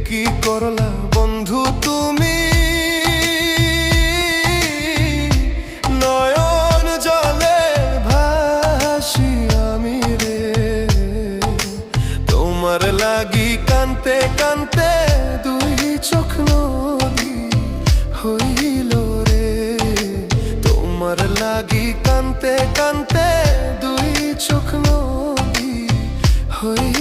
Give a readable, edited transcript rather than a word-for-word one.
কি করলা বন্ধু তুমি, নয়ন জলে ভাসি আমি রে। তোমার লাগি কানতে কানতে দুই চোখ নদী হইল রে। তোমার লাগি কানতে কানতে দুই চোখ নদী হইল।